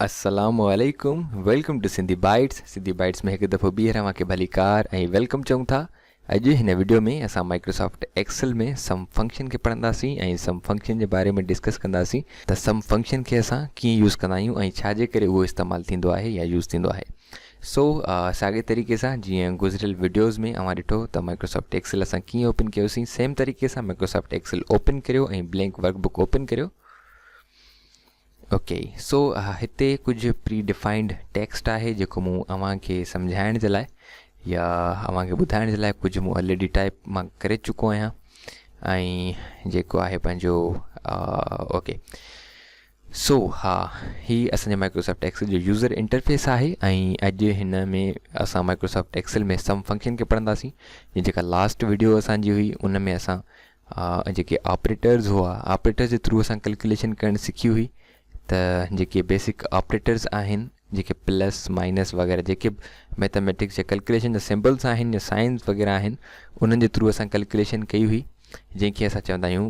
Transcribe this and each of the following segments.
अस्सलामुअलैकुम, welcome two Sindhi bytes में हिकु दफ़ो ॿीहर तव्हांखे भली कार ऐं वेलकम चऊं था। अॼु हिन वीडियो में असां माइक्रोसॉफ्ट एक्सेल में सम फंक्शन खे पढ़ंदासीं ऐं सम फंक्शन जे बारे में डिस्कस कंदासीं त सम फंक्शन खे असां कीअं यूज़ कंदा आहियूं ऐं छाजे करे उहो इस्तेमालु थींदो आहे या यूज़ थींदो आहे। सो साॻे तरीक़े सां जीअं गुज़िरियल वीडियोज़ में अवां ॾिठो त माइक्रोसॉफ्ट एक्सेल असां कीअं ओपन कयोसीं, सेम तरीक़े सां माइक्रोसॉफ्ट एक्सेल ओपन करियो ऐं ब्लैंक वर्कबुक ओपन करियो। ओके, सो हिते कुझु प्री डिफाइंड टेक्स्ट आहे जेको मूं अव्हांखे सम्झाइण जे लाइ या अव्हांखे ॿुधाइण जे लाइ कुझु मूं ऑलरेडी टाइप मां करे चुको आहियां ऐं जेको आहे पंहिंजो ओके। सो हीअ असांजे माइक्रोसॉफ्ट एक्सेल जो यूज़र इंटरफेस आहे ऐं अॼु हिन में असां माइक्रोसॉफ्ट एक्सेल में सम फंक्शन खे पढ़ंदासीं। जेका लास्ट वीडियो असांजी हुई उन में असां जेके ऑपरेटर्स हुआ, ऑपरेटर्स जे थ्रू असां कैलकुलेशन करणु सिखी हुई। त जेके बेसिक ऑपरेटर्स आहिनि, जेके प्लस माइनस वग़ैरह जेके मैथमेटिक्स या कैलकुलेशन जा सिंबल्स आहिनि या साइंस वग़ैरह आहिनि, उन्हनि जे थ्रू असां कैलकुलेशन कई हुई, जंहिंखे असां चवंदा आहियूं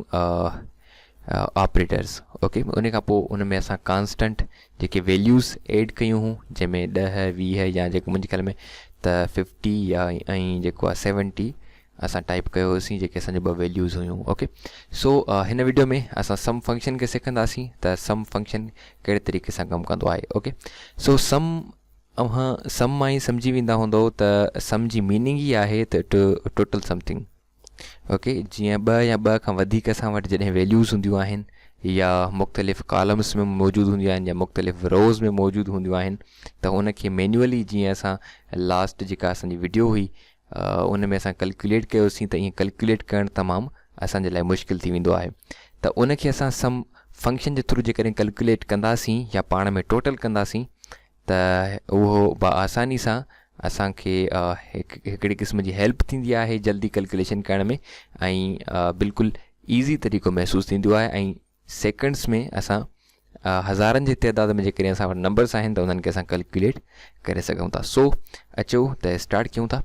ऑपरेटर्स। ओके, उन खां पोइ उन में असां कांस्टेंट जेके वैल्यूज़ एड कयूं हुयूं, जंहिंमें 10 20 या जेको मुंहिंजे ख़्याल में त 50 या ऐं जेको आहे 70 असां टाइप कयो हुयोसीं, जेके असांजो 2 वैल्यूज़ हुयूं। ओके, सो हिन वीडियो में असां सम फंक्शन खे सिखंदासीं त सम फंक्शन कहिड़े तरीक़े सां कमु कंदो आहे। ओके, सो सम मां ई सम्झी वेंदा हूंदो त सम जी मीनिंग ई आहे त टोटल समथिंग। ओके, जीअं 2 या 2 खां वधीक असां वटि जॾहिं वैल्यूज़ हूंदियूं आहिनि या मुख़्तलिफ़ कॉलम्स में मौजूदु हूंदियूं आहिनि या मुख़्तलिफ़ रोज़ में मौजूदु हूंदियूं आहिनि, त उनखे मैन्युअली जीअं असां लास्ट जेका असांजी वीडियो हुई उन में असां कैलकुलेट कयोसीं त ईअं कैलकुलेट करणु तमामु असांजे लाइ मुश्किल थी वेंदो आहे। त उनखे असां सम फंक्शन जे थ्रू जेकॾहिं कैलकुलेट कंदासीं या पाण में टोटल कंदासीं त उहो आसानी सां असांखे हिकिड़ी क़िस्म जी हेल्प थींदी आहे जल्दी कैलकुलेशन करण में ऐं बिल्कुलु ईज़ी तरीक़ो महसूसु थींदो आहे ऐं सेकेंड्स में असां हज़ारनि जी तइदाद में जेकॾहिं असां वटि नंबर्स आहिनि त उन्हनि खे असां कैलकुलेट करे सघूं था। सो अचो त स्टार्ट कयूं था।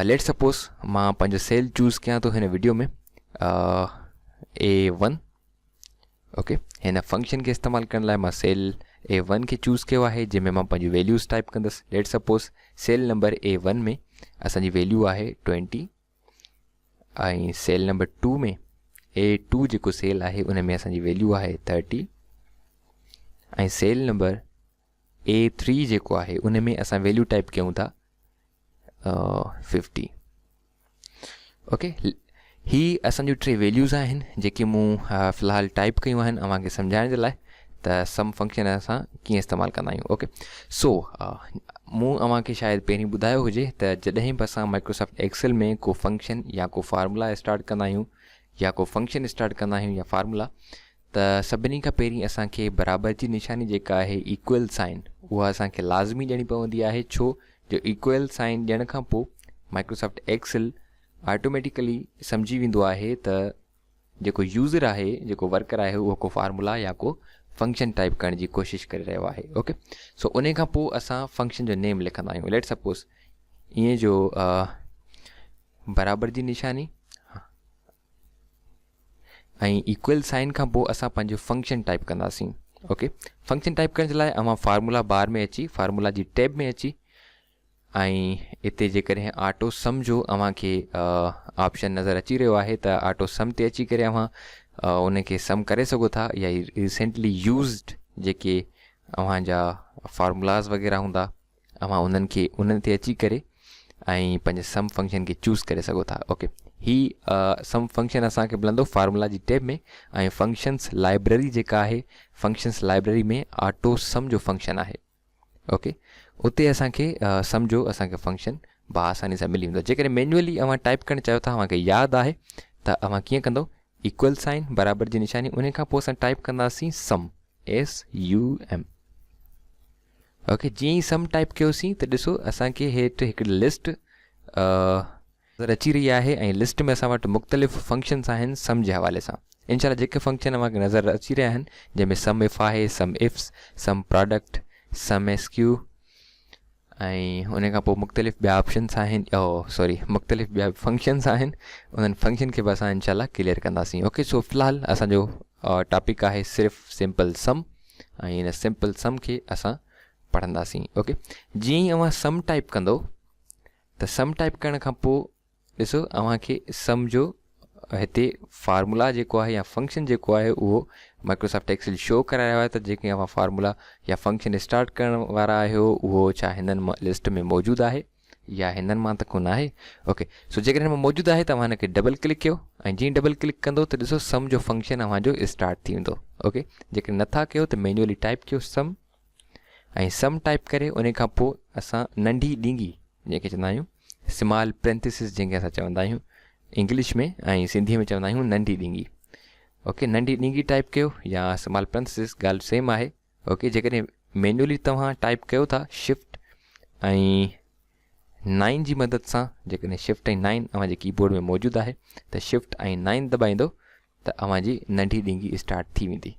लेट सपोज़ मां पंहिंजो सेल चूज़ कयां थो हिन वीडियो में A1। ओके, हिन फंक्शन खे इस्तेमालु करण लाइ मां सेल A1 खे चूज़ कयो आहे, जंहिंमें मां पंहिंजी वैल्यूज़ टाइप कंदुसि। Let suppose cell number A1 में असांजी वैल्यू आहे 20 ऐं सेल नंबर 2 में A2 जेको सेल आहे उन में असांजी वैल्यू आहे 30 ऐं सेल नंबर A3 जेको आहे उन में असां वैल्यू टाइप कयूं था 50। ओके, ही असांजूं 3 वैल्यूज़ आहिनि जेके मूं फ़िलहालु टाइप कयूं आहिनि अव्हांखे सम्झाइण जे लाइ त सम फंक्शन असां कीअं इस्तेमालु कंदा आहियूं। ओके, सो मूं अव्हांखे शायदि पहिरीं ॿुधायो हुजे त जॾहिं बि असां माइक्रोसॉफ्ट एक्सेल में को फंक्शन या को फार्मूला स्टार्ट कंदा आहियूं या को फंक्शन स्टार्ट कंदा आहियूं या फार्मूला, त सभिनी खां पहिरीं असांखे बराबरि जी निशानी जेका आहे इक्वल साइन उहा असांखे लाज़मी ॾियणी पवंदी आहे। छो जो इक्वल साइन ॾियण खां पोइ माइक्रोसॉफ्ट एक्सेल ऑटोमेटिकली सम्झी वेंदो आहे त जेको यूज़र आहे, जेको वर्कर आहे, उहो को फार्मूला या को फंक्शन टाइप करण जी कोशिशि करे रहियो आहे। ओके, सो उन खां पोइ असां फंक्शन जो नेम लिखंदा आहियूं। लेट सपोज़ ईअं जो बराबरि जी निशानी ऐं इक्वल साइन खां पोइ असां पंहिंजो फंक्शन टाइप कंदासीं। ओके, फंक्शन टाइप करण जे लाइ अव्हां फार्मूला बार में अची फार्मूला जी टैब में अची ऐं हिते जेकॾहिं ऑटो सम जो अव्हांखे ऑप्शन नज़र अची रहियो आहे त ऑटो सम ते अची करे अव्हां उनखे सम करे सघो था या रिसेंटली यूज़ड जेके अव्हांजा फार्मूलाज़ वग़ैरह हूंदा अव्हां उन्हनि ते अची करे ऐं पंहिंजे सम फंक्शन खे चूज़ करे सघो था। ओके, ही सम फंक्शन असांखे मिलंदो फार्मूला जी टैब में ऐं फंक्शन्स लाइब्रेरी जेका आहे, फंक्शन्स लाइब्रेरी में ऑटो सम जो फंक्शन आहे। ओके, उते असांखे सम्झो असांखे फंक्शन आसानी सां मिली वेंदो। जेकॾहिं मैन्युअली अव्हां टाइप करणु चाहियो था, अव्हांखे यादि आहे त अव्हां कीअं कंदो, इक्वल साइन बराबरि जी निशानी, उन खां पोइ असां टाइप कंदासीं सम SUM। ओके, जीअं ई सम टाइप कयोसीं त ॾिसो असांखे हेठि हिकिड़ी लिस्ट नज़र अची रही आहे ऐं लिस्ट में असां वटि मुख़्तलिफ़ फंक्शन्स आहिनि सम जे हवाले सां। इनशाला जेके फंक्शन अव्हांखे नज़र अची रहिया आहिनि, जंहिंमें सम इफ आहे, सम इफ्स, सम प्रोडक्ट, सम SQ ऐं उन खां पोइ मुख़्तलिफ़ ॿिया ऑप्शन्स आहिनि मुख़्तलिफ़ ॿिया फंक्शन्स आहिनि। उन्हनि फंक्शन खे बि असां इनशाला क्लियर कंदासीं। ओके, सो फ़िलहालु असांजो टॉपिक आहे सिर्फ़ु सिंपल सम ऐं हिन सिंपल सम खे असां पढ़ंदासीं। ओके, जीअं ई अव्हां सम टाइप कंदो त सम टाइप करण खां पोइ ॾिसो अव्हांखे सम जो हिते फार्मूला जेको आहे या फंक्शन जेको आहे उहो माइक्रोसॉफ्ट एक्सेल शो कराए रहियो आहे त जेके अव्हां फार्मूला या फंक्शन स्टार्ट करण वारा आहियो उहो छा हिननि लिस्ट में मौजूदु आहे या हिननि मां त कोन आहे। ओके, सो जेकॾहिं हिन में मौजूदु आहे त अव्हां हिनखे डबल क्लिक कयो ऐं जीअं डबल क्लिक कंदो त ॾिसो सम जो फंक्शन अव्हांजो स्टार्ट थी वेंदो। ओके, जेकॾहिं नथा कयो त मैन्युअली टाइप कयो सम ऐं सम टाइप करे उन खां पोइ असां नंढी ॾींगी जंहिंखे चवंदा आहियूं स्मॉल पेरेंथेसिस जंहिंखे असां चवंदा आहियूं इंग्लिश में ऐं सिंधीअ में चवंदा आहियूं नंढी ॾींगी। ओके, नंढी ॾींगी टाइप कयो या स्मॉल पेरेंथेसिस ॻाल्हि सेम आहे। ओके, जेकॾहिं मैन्युअली तव्हां टाइप कयो था शिफ्ट ऐं 9 जी मदद सां, जेकॾहिं शिफ्ट ऐं 9 अव्हांजे कीबोर्ड में मौजूदु आहे त शिफ्ट ऐं 9 दॿाईंदो त अव्हांजी नंढी ॾींगी स्टार्ट थी वेंदी।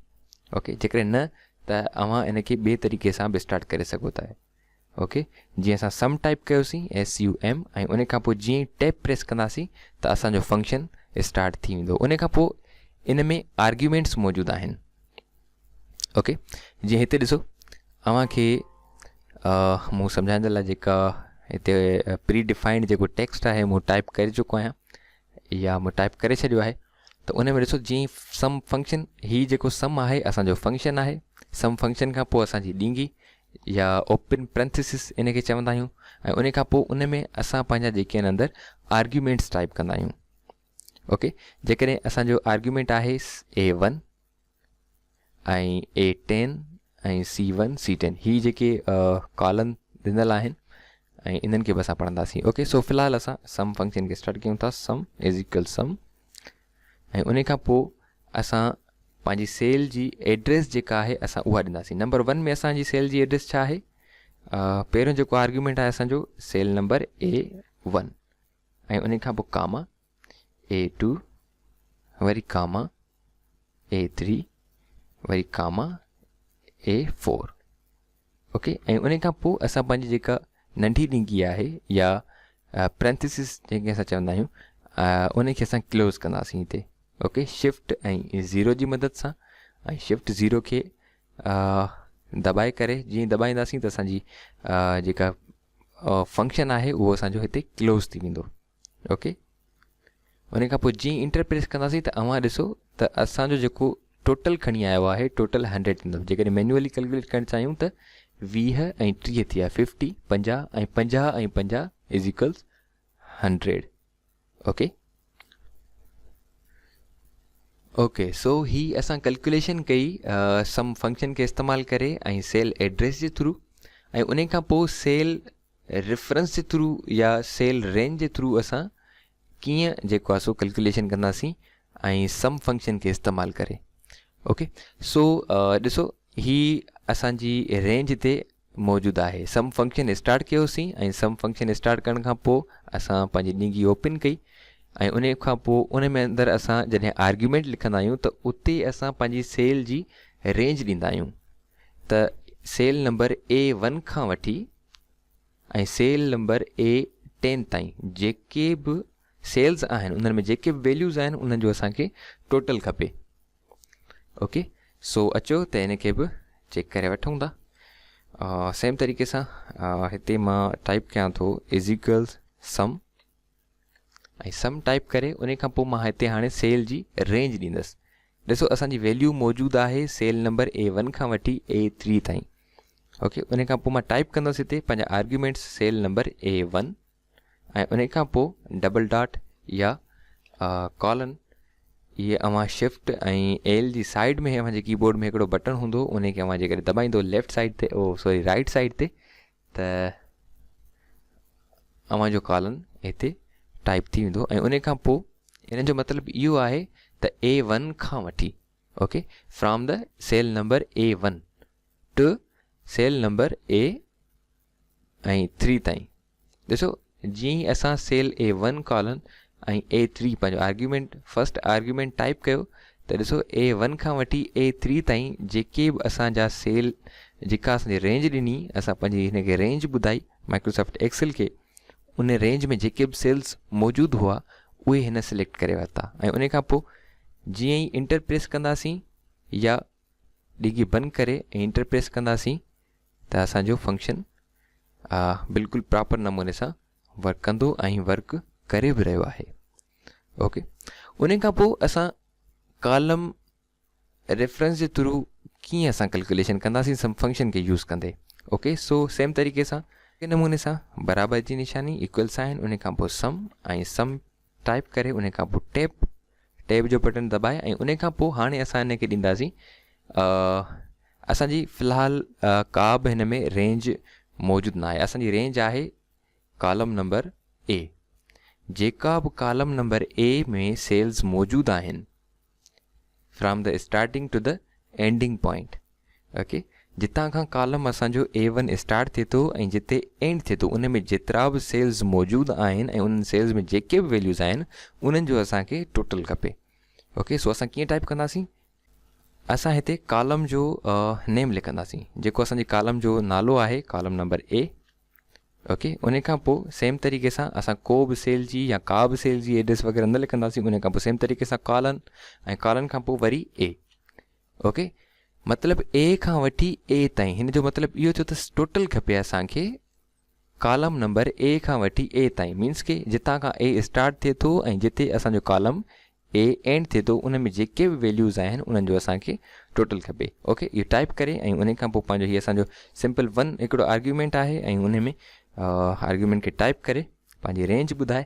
ओके, जेकॾहिं न त अव्हां इनखे ॿिए तरीक़े सां बि स्टार्ट करे सघो था। ओके, जीअं असां सम टाइप कयोसीं SUM ऐं उन खां पोइ जीअं ई टैब प्रेस कंदासीं त असांजो फंक्शन स्टार्ट थी वेंदो। उन खां पोइ इन में आर्ग्यूमेंट्स मौजूदु आहिनि। ओके, जीअं हिते ॾिसो अव्हांखे मूं सम्झाइण जे लाइ जेका हिते प्री डिफाइंड जेको टेक्स्ट आहे मूं टाइप करे चुको आहियां या मूं टाइप करे छॾियो आहे त उन में ॾिसो जीअं सम फंक्शन हीअ जेको सम आहे असांजो फंक्शन आहे। सम फंक्शन खां पोइ असांजी ॾींगी या ओपन पेरेंथेसिस इन खे चवंदा आहियूं ऐं उन खां पोइ उन में असां पंहिंजा जेके आहिनि अंदरि आर्ग्यूमेंट्स टाइप कंदा आहियूं। ओके, जेकॾहिं असांजो आर्ग्यूमेंट आहे A1 ऐं A10 ऐं C1 C10 हीअ जेके कॉलम ॾिनल आहिनि ऐं इन्हनि खे बि असां पढ़ंदासीं। ओके, सो फ़िलहालु असां सम फंक्शन खे स्टार्ट कयूं था। सम इज़ इक्वल सम ऐं उन खां पोइ असां पंहिंजी सेल जी एड्रेस जेका आहे असां उहा ॾींदासीं। नंबर 1 में असांजी सेल जी एड्रेस छा आहे? पहिरियों जेको आर्ग्यूमेंट आहे असांजो सेल नंबर A1 ऐं उन खां पोइ कामा A2 वरी कामा A3 वरी कामा A4। ओके, ऐं उन खां पोइ असां पंहिंजी जेका नंढी ॾींगी आहे या पेरेंथेसिस जंहिंखे असां चवंदा आहियूं उनखे असां क्लोज़ कंदासीं हिते। ओके, शिफ्ट ऐं 0 जी मदद सां ऐं शिफ्ट 0 खे दॿाए करे जीअं दॿाईंदासीं त असांजी जेका फंक्शन आहे उहो असांजो हिते क्लोज़ थी वेंदो। ओके, उन खां पोइ जीअं इंटर प्रेस कंदासीं त अव्हां ॾिसो त असांजो जेको टोटल खणी आयो आहे टोटल 100 थींदो। जेकॾहिं मैन्युअली कैलकुलेट करणु चाहियूं त 20 ऐं 30 थी विया 50 50 ऐं 50 ऐं 50 इज़ इक्वल्स 100। ओके ओके, सो ही असां कैलकुलेशन कई सम फंक्शन खे इस्तेमालु करे ऐं सेल एड्रेस जे थ्रू ऐं उन खां पोइ सेल रेफरेंस जे थ्रू या सेल रेंज जे थ्रू असां कीअं जेको आहे सो कैलकुलेशन कंदासीं ऐं सम फंक्शन खे इस्तेमालु करे। ओके, सो ॾिसो ही असांजी रेंज हिते मौजूदु आहे। सम फंक्शन स्टार्ट कयोसीं ऐं सम फंक्शन स्टार्ट करण खां पोइ असां पंहिंजी ॾींगी ओपन कई ऐं उन खां पोइ उन में अंदरि असां जॾहिं आर्ग्यूमेंट लिखंदा आहियूं त उते असां पंहिंजी सेल जी रेंज ॾींदा आहियूं। त सेल नंबर A1 खां वठी ऐं सेल नंबर A10 ताईं जेके बि सेल्स आहिनि उन्हनि में जेके बि वैल्यूज़ आहिनि उन्हनि जो असांखे टोटल खपे। ओके, सो अचो त इनखे बि चेक करे वठूं था। सेम तरीक़े सां हिते मां टाइप कयां थो इज़ इक्वल्स सम ऐं सम टाइप करे उन खां पोइ मां हिते हाणे सेल जी रेंज ॾींदुसि। ॾिसो असांजी वैल्यू मौजूदु आहे सेल नंबर A1 खां वठी A3 ताईं। ओके, उन खां पोइ मां टाइप कंदुसि हिते पंहिंजा आर्ग्यूमेंट्स सेल नंबर A1 ऐं उन खां पोइ डबल डॉट या कॉलन इहे अव्हां शिफ्ट ऐं एल जी साइड में अव्हांजे कीबोर्ड में हिकिड़ो बटन हूंदो उन खे अव्हां जेकॾहिं दॿाईंदो लेफ्ट साइड ते सॉरी राइट साइड ते त अव्हांजो कॉलन हिते टाइप थी वेंदो ऐं उन खां पोइ इन जो मतिलबु इहो आहे त A1 खां वठी okay from the cell number A1 to cell number A ऐं 3 ताईं। ॾिसो जीअं ई असां सेल A1 कॉलन ऐं A3 पंहिंजो आर्ग्यूमेंट फर्स्ट आर्ग्यूमेंट टाइप कयो त ॾिसो A1 खां वठी A3 ताईं जेके बि असांजा सेल जेका असांजी रेंज ॾिनी असां पंहिंजी हिनखे रेंज ॿुधाई माइक्रोसॉफ्ट एक्सेल खे उन रेंज में जेके बि सेल्स मौजूदु हुआ उहे हिन सिलेक्ट करे वरिता ऐं उन खां पोइ जीअं ई इंटर प्रेस कंदासीं या ॾिघी बंदि करे ऐं इंटर प्रेस कंदासीं त असांजो फंक्शन बिल्कुलु प्रॉपर नमूने सां वर्क कंदो ऐं वर्क करे बि रहियो आहे। ओके, उन खां पोइ असां कॉलम रेफरेंस जे थ्रू कीअं असां कैलकुलेशन कंदासीं सम फंक्शन खे यूज़ कंदे। ओके, सो सेम तरीक़े सां नमूने सां बराबरि जी निशानी इक्वल साइन, उन खां पोइ सम ऐं सम टाइप करे उन खां पोइ टैब जो बटन दॿाए ऐं उन खां पोइ हाणे असां हिन खे ॾींदासीं असांजी फ़िलहालु का बि हिन में रेंज मौजूदु न आहे। असांजी रेंज आहे कॉलम नंबर ए। जेका बि कॉलम नंबर ए में सेल्स मौजूदु आहिनि from the starting to the ending point. Okay, जितां खां कॉलम असांजो A1 स्टार्ट थिए थो ऐं जिते एंड थिए थो उन में जेतिरा बि सेल्स मौजूदु आहिनि ऐं उन्हनि सेल्स में जेके बि वैल्यूज़ आहिनि उन्हनि जो असांखे टोटल खपे। ओके, सो असां कीअं टाइप कंदासीं, असां हिते कॉलम जो नेम लिखंदासीं, जेको असांजे कॉलम जो नालो आहे कॉलम नंबर ए। ओके, उन खां पोइ सेम तरीक़े सां असां को बि सेल जी या का बि सेल जी एड्रेस वग़ैरह न लिखंदासीं। उन खां पोइ सेम तरीक़े सां कॉलन ऐं कॉलन खां पोइ वरी ए। ओके, मतिलबु ए खां वठी ए ताईं, हिन जो मतिलबु इहो थियो त टोटल खपे असांखे कॉलम नंबर ए खां वठी ए ताईं, मीन्स के जितां खां ए स्टार्ट थिए थो ऐं जिते असांजो कॉलम ए एंड थिए थो उन में जेके बि वैल्यूज़ आहिनि उन्हनि जो असांखे टोटल खपे। ओके, इहो टाइप करे ऐं उन खां पोइ पंहिंजो हीअ असांजो सिंपल वन हिकिड़ो आर्ग्यूमेंट आहे ऐं उन में आर्ग्यूमेंट खे टाइप करे पंहिंजी रेंज ॿुधाए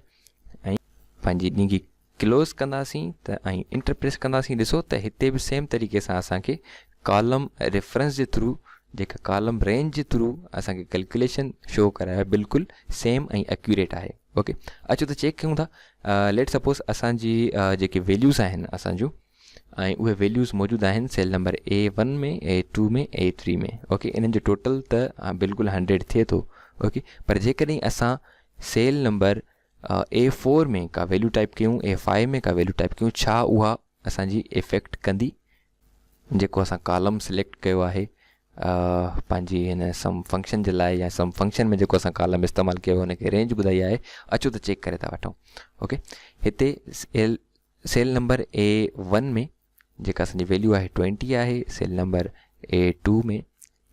ऐं पंहिंजी ॾींगी क्लोज़ कंदासीं त ऐं इंटर प्रेस कंदासीं। ॾिसो त हिते बि सेम तरीक़े सां असांखे कॉलम रेफरेंस जे थ्रू जेका कॉलम रेंज जे थ्रू असांखे कैलकुलेशन शो कराए बिल्कुलु सेम ऐं एक्यूरेट आहे। ओके, अचो त चेक कयूं था। लेट सपोज़ असांजी जेके वैल्यूज़ आहिनि असांजूं ऐं उहे वैल्यूज़ मौजूदु आहिनि सेल नंबर A1 में, A2 में, A3 में। ओके, इन्हनि जो टोटल त बिल्कुलु 100 थिए थो। ओके, पर जेकॾहिं असां सेल नंबर A4 में का वैल्यू टाइप कयूं, A5 में का वैल्यू टाइप कयूं, छा उहा असांजी इफेक्ट कंदी? जेको असां कॉलम सिलेक्ट कयो आहे पंहिंजी हिन सम फंक्शन जे लाइ या सम फंक्शन में जेको असां कॉलम इस्तेमालु कयो हुनखे रेंज ॿुधाई आहे। अचो त चेक करे था वठूं। ओके, हिते सेल नंबर A1 में जेका असांजी वैल्यू आहे 20 आहे, सेल नंबर A2 में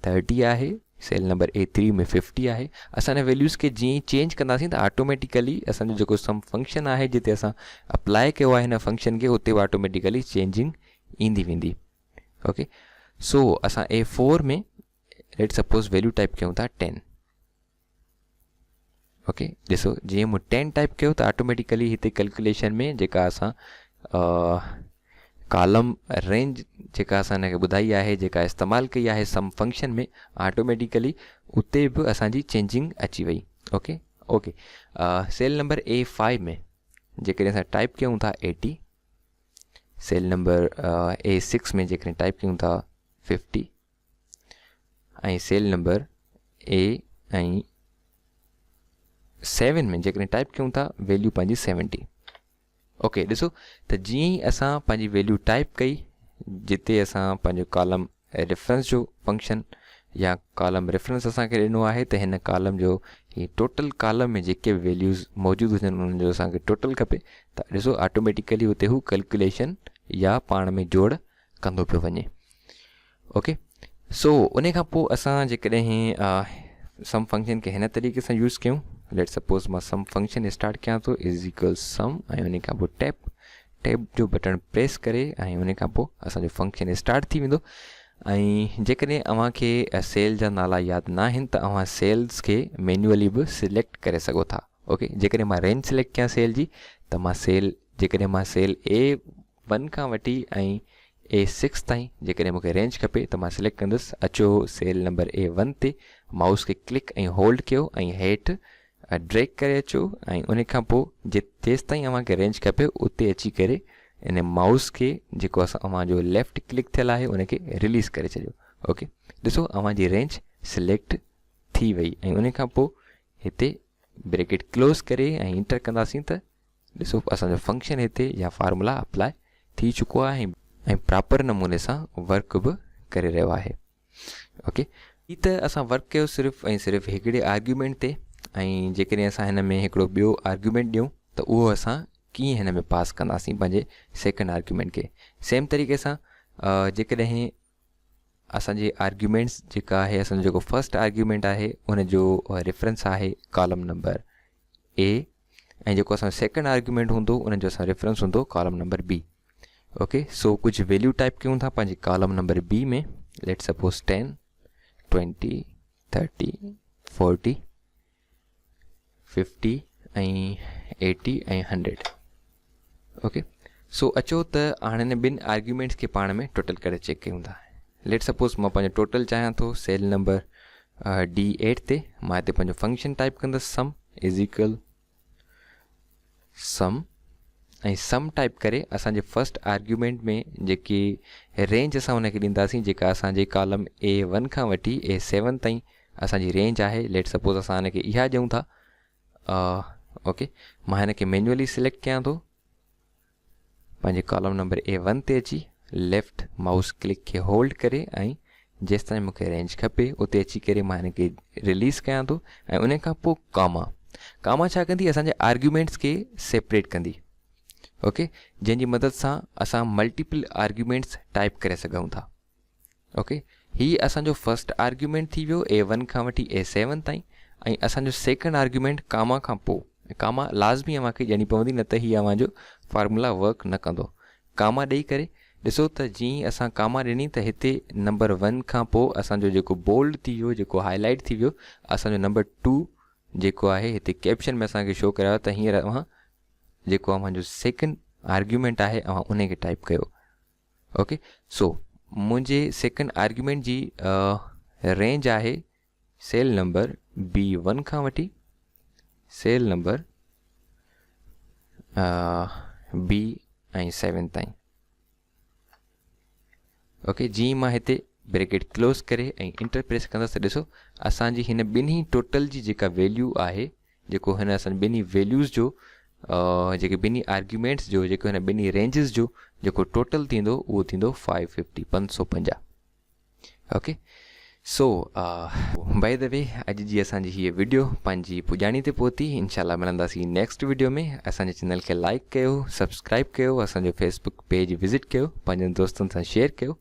30 आहे, सेल नंबर A3 में 50 आहे। असां हिन वैल्यूज़ खे जीअं चेंज कंदासीं त ऑटोमेटिकली असांजो जेको सम फंक्शन आहे जिते असां अप्लाई कयो आहे हिन फंक्शन खे उते ऑटोमेटिकली चेंजिंग ईंदी वेंदी। ओके, सो असां A4 में लेट सपोज़ वैल्यू टाइप कयूं था 10। ओके, ॾिसो जीअं मूं 10 टाइप कयो त ऑटोमेटिकली हिते कैलकुलेशन में जेका असां कॉलम रेंज जेका असां हिनखे ॿुधाई आहे, जेका इस्तेमालु कई आहे सम फंक्शन में, ऑटोमेटिकली उते बि असांजी चेंजिंग अची वई। Okay okay, sale number A5 में जेकॾहिं असां टाइप कयूं था 80, सेल नंबर A6 में जेकॾहिं टाइप कयूं था 50 ऐं सेल नंबर A7 में जेकॾहिं टाइप कयूं था वैल्यू पंहिंजी 70। ओके, ॾिसो त जीअं ई असां पंहिंजी वैल्यू टाइप कई जिते असां पंहिंजो कॉलम रेफरेंस जो फंक्शन या कॉलम रेफरेंस असांखे ॾिनो आहे त हिन कॉलम जो ही टोटल कॉलम में जेके बि वैल्यूज़ मौजूदु हुजनि उन्हनि जो असांखे टोटल खपे त ॾिसो ऑटोमेटिकली हुते हू कैलकुलेशन या पाण में जोड़ कंदो पियो वञे। ओके, सो उन खां पोइ असां जेकॾहिं सम फंक्शन खे हिन तरीक़े सां यूज़ कयूं, लेट सपोज़ मां सम फंक्शन स्टार्ट कयां थो इज़ इक्वल सम ऐं उन खां पोइ टैब जो बटन प्रेस करे ऐं उन खां पोइ असांजो फंक्शन स्टार्ट थी वेंदो। ऐं जेकॾहिं अव्हांखे सेल जा नाला यादि न आहिनि त अव्हां सेल्स खे मैन्युअली बि सिलेक्ट करे सघो था। ओके, जेकॾहिं मां रेंज सिलेक्ट कयां सेल जी त मां जेकॾहिं मां सेल A1 खां वठी ऐं A6 ताईं जेकॾहिं मूंखे रेंज खपे त मां सिलेक्ट कंदुसि। अचो सेल नंबर A1 ते माउस खे क्लिक ऐं होल्ड कयो ऐं हेठि ड्रैग करे अचो ऐं उन खां पोइ जेसि ताईं अव्हांखे रेंज खपे उते अची करे इन माउस खे जेको अव्हांजो लेफ्ट क्लिक थियल आहे उनखे रिलीज़ करे छॾियो। ओके, ॾिसो अव्हांजी रेंज सिलेक्ट थी वई ऐं उन खां पोइ हिते ब्रैकेट क्लोज़ करे ऐं इंटर कंदासीं त ॾिसो असांजो फंक्शन हिते या फार्मूला अप्लाई थी चुको आहे ऐं प्रॉपर नमूने सां वर्क बि करे रहियो आहे। ओके, ही त असां वर्क कयो सिर्फ़ु ऐं सिर्फ़ु हिकिड़े आर्ग्यूमेंट ते ऐं जेकॾहिं असां हिन में हिकिड़ो ॿियो आर्ग्यूमेंट ॾियूं त उहो असां कीअं हिन में पास कंदासीं पंहिंजे सेकेंड आर्ग्यूमेंट खे। सेम तरीक़े सां जेकॾहिं असांजे आर्ग्यूमेंट्स जेका आहे असांजो जेको फर्स्ट आर्ग्यूमेंट आहे उनजो रेफरेंस आहे कॉलम नंबर ए ऐं जेको असांजो सेकंड आर्ग्यूमेंट हूंदो उनजो असां रेफरेंस हूंदो कॉलम नंबर बी। ओके, सो कुझु वैल्यू टाइप कयूं था पंहिंजे कॉलम नंबर बी में। लेट सपोज 10, 20, 30, 40, 50 ऐं 80 ऐं 100। ओके, सो अचो त हाणे हिन ॿिनि आर्ग्यूमेंट्स खे पाण में टोटल करे चेक कयूं था। लेट सपोज मां पंहिंजो टोटल चाहियां थो सेल नंबर D8 ते। मां हिते पंहिंजो फंक्शन टाइप कंदुसि सम इज़ इक्वल सम ऐं सम टाइप करे असांजे फर्स्ट आर्ग्यूमेंट में जेकी रेंज असां हुनखे ॾींदासीं जेका असांजे कॉलम A1 खां वठी A7 ताईं असांजी रेंज आहे। लेट सपोज असां हिनखे इहा ॾियूं था। ओके, मां हिनखे मैन्युअली सिलेक्ट कयां थो पंहिंजे कॉलम नंबर A1 ते अची लेफ्ट माउस क्लिक खे होल्ड करे ऐं जेसि ताईं मूंखे रेंज खपे उते अची करे मां हिनखे रिलीज़ कयां थो ऐं उन खां पोइ कामा छा कंदी असांजे आर्ग्यूमेंट्स खे सेपरेट कंदी। ओके, जंहिंजी मदद सां असां मल्टीपल आर्ग्यूमेंट्स टाइप करे सघूं था। ओके, हीअ असांजो फर्स्ट आर्ग्यूमेंट थी वियो A1 खां वठी A7 ताईं ऐं असांजो सेकंड आर्ग्यूमेंट कामा खां पोइ। कामा लाज़मी अव्हांखे ॾियणी पवंदी, न त हीअ अव्हांजो फार्मूला वर्क न कंदो। कामा ॾेई करे ॾिसो त जीअं असां कामा ॾिनी त हिते नंबर 1 खां पोइ असांजो जेको बोल्ड थी वियो, जेको हाईलाइट थी वियो, असांजो नंबर 2 जेको आहे हिते कैप्शन में असांखे शो करायो त हींअर अव्हां जेको अव्हांजो सेकंड आर्ग्यूमेंट आहे अव्हां उन खे टाइप कयो। ओके, सो मुंहिंजे सेकंड आर्ग्यूमेंट जी रेंज आहे सेल नंबर B1 खां वठी सेल नंबर B7 ताईं। ओके, जीअं मां हिते ब्रैकेट क्लोज करे ऐं इंटर प्रेस कंदुसि त ॾिसो असांजी हिन ॿिन्ही टोटल जी जेका वैल्यू आहे, जेको हिन असांजे ॿिन्ही वैल्यूज़ जो जेके ॿिन्ही आर्ग्यूमेंट्स जो जेको हिन ॿिन्ही रेंजिस जो जेको टोटल थींदो उहो थींदो 550 550। Okay, so by the way अॼु जी असांजी हीअ वीडियो पंहिंजी पुॼाणी ते पहुती। इंशाल्लाह मिलंदासीं नेक्स्ट वीडियो में। असांजे चैनल खे लाइक कयो, सब्सक्राइब कयो, असांजो फेसबुक पेज विज़िट कयो, पंहिंजनि दोस्तनि सां शेयर कयो।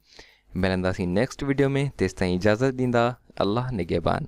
मिलंदासीं नेक्स्ट वीडियो में, तेसिताईं इजाज़त ॾींदा। अल्लाह निगहबान।